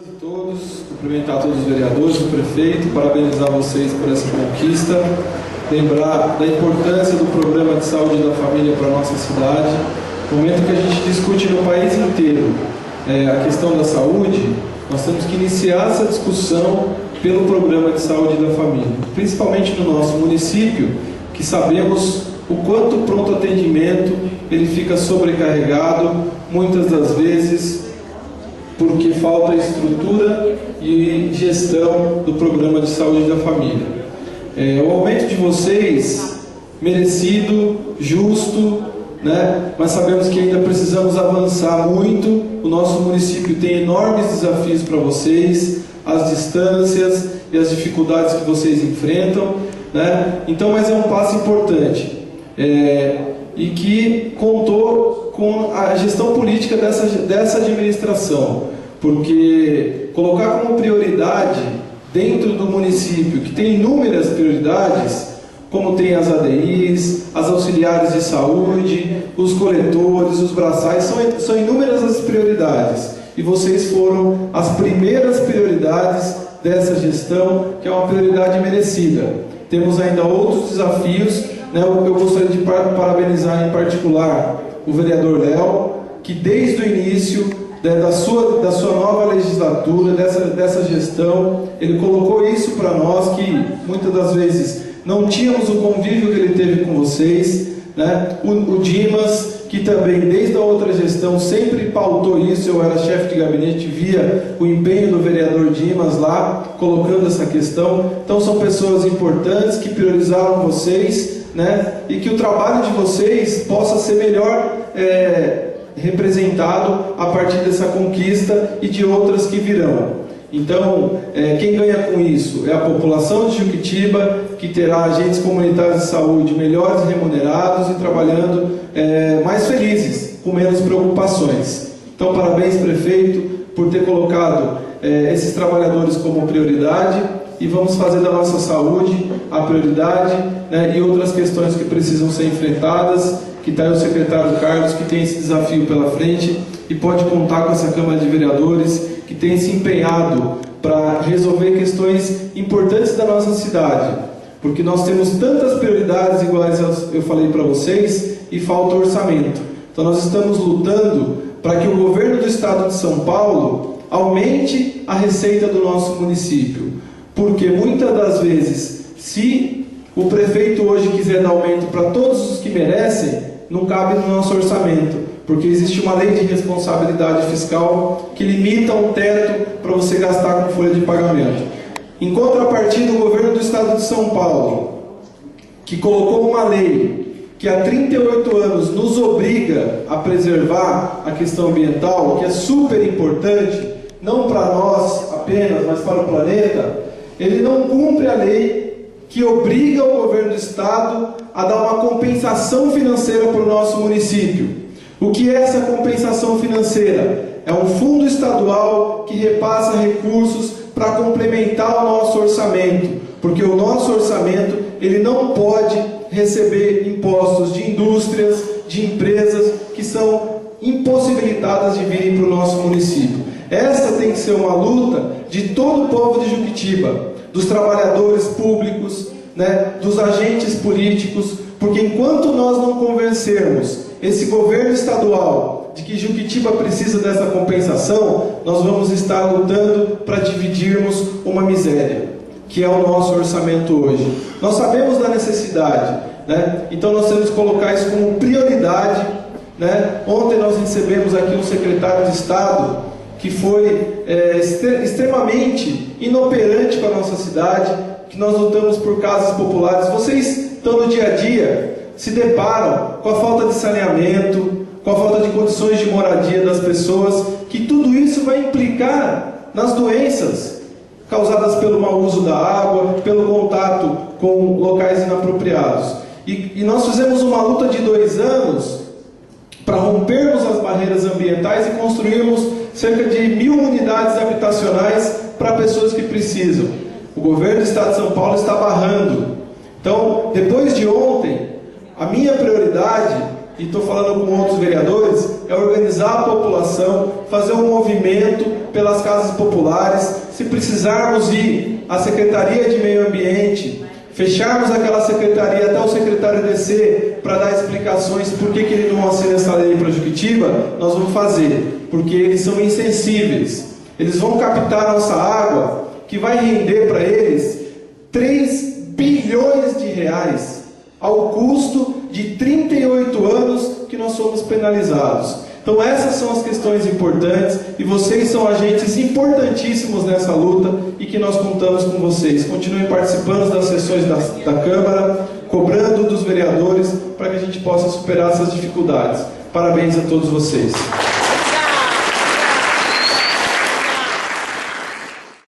a todos, cumprimentar todos os vereadores, o prefeito, parabenizar vocês por essa conquista, lembrar da importância do programa de saúde da família para a nossa cidade, momento que a gente discute no país inteiro a questão da saúde. Nós temos que iniciar essa discussão pelo programa de saúde da família, principalmente no nosso município, que sabemos o quanto o pronto atendimento ele fica sobrecarregado, muitas das vezes porque falta estrutura e gestão do programa de saúde da família. O aumento de vocês, merecido, justo, né? Mas sabemos que ainda precisamos avançar muito. O nosso município tem enormes desafios para vocês, as distâncias e as dificuldades que vocês enfrentam, né? Então, mas é um passo importante e que contou com a gestão política dessa administração, porque colocar como prioridade dentro do município, que tem inúmeras prioridades, como tem as ADIs, as auxiliares de saúde, os coletores, os braçais, são inúmeras as prioridades. E vocês foram as primeiras prioridades dessa gestão, que é uma prioridade merecida. Temos ainda outros desafios, né? Eu gostaria de parabenizar em particular o vereador Léo, que desde o início da sua nova legislatura, dessa gestão, ele colocou isso para nós, que muitas das vezes não tínhamos o convívio que ele teve com vocês, né? O Dimas, que também desde a outra gestão sempre pautou isso. Eu era chefe de gabinete, via o empenho do vereador Dimas lá, colocando essa questão. Então são pessoas importantes que priorizaram vocês, né? E que o trabalho de vocês possa ser melhor representado a partir dessa conquista e de outras que virão. Então, quem ganha com isso é a população de Juquitiba, que terá agentes comunitários de saúde melhores remunerados e trabalhando mais felizes, com menos preocupações. Então, parabéns, prefeito, por ter colocado esses trabalhadores como prioridade, e vamos fazer da nossa saúde a prioridade, né, e outras questões que precisam ser enfrentadas, que está aí o secretário Carlos, que tem esse desafio pela frente, e pode contar com essa Câmara de Vereadores, que tem se empenhado para resolver questões importantes da nossa cidade, porque nós temos tantas prioridades iguais eu falei para vocês, e falta orçamento. Então nós estamos lutando para que o governo do estado de São Paulo aumente a receita do nosso município, porque muitas das vezes, se o prefeito hoje quiser dar aumento para todos os que merecem, não cabe no nosso orçamento, porque existe uma lei de responsabilidade fiscal que limita um teto para você gastar com folha de pagamento. Em contrapartida, o governo do estado de São Paulo, que colocou uma lei que há 38 anos nos obriga a preservar a questão ambiental, que é super importante, não para nós apenas, mas para o planeta, ele não cumpre a lei que obriga o governo do estado a dar uma compensação financeira para o nosso município. O que é essa compensação financeira? É um fundo estadual que repassa recursos para complementar o nosso orçamento, porque o nosso orçamento ele não pode receber impostos de indústrias, de empresas que são impossibilitadas de virem para o nosso município. Essa tem que ser uma luta de todo o povo de Juquitiba, dos trabalhadores públicos, né, dos agentes políticos, porque enquanto nós não convencermos esse governo estadual de que Juquitiba precisa dessa compensação, nós vamos estar lutando para dividirmos uma miséria, que é o nosso orçamento hoje. Nós sabemos da necessidade, né? Então nós temos que colocar isso como prioridade, né? Ontem nós recebemos aqui um secretário de Estado que foi extremamente inoperante para a nossa cidade, que nós lutamos por casas populares. Vocês estão no dia a dia, se deparam com a falta de saneamento, com a falta de condições de moradia das pessoas, que tudo isso vai implicar nas doenças causadas pelo mau uso da água, pelo contato com locais inapropriados. E nós fizemos uma luta de 2 anos para rompermos as barreiras ambientais e construirmos cerca de 1.000 unidades habitacionais para pessoas que precisam. O governo do estado de São Paulo está barrando. Então, depois de ontem, a minha prioridade, e estou falando com outros vereadores, é organizar a população, fazer um movimento pelas casas populares. Se precisarmos ir à Secretaria de Meio Ambiente, fecharmos aquela secretaria até o secretário descer para dar explicações por que ele não assina essa lei para Juquitiba, nós vamos fazer, porque eles são insensíveis. Eles vão captar nossa água, que vai render para eles 3 bilhões de reais, ao custo de 38 anos que nós somos penalizados. Então essas são as questões importantes, e vocês são agentes importantíssimos nessa luta, e que nós contamos com vocês. Continuem participando das sessões da Câmara, cobrando dos vereadores, para que a gente possa superar essas dificuldades. Parabéns a todos vocês.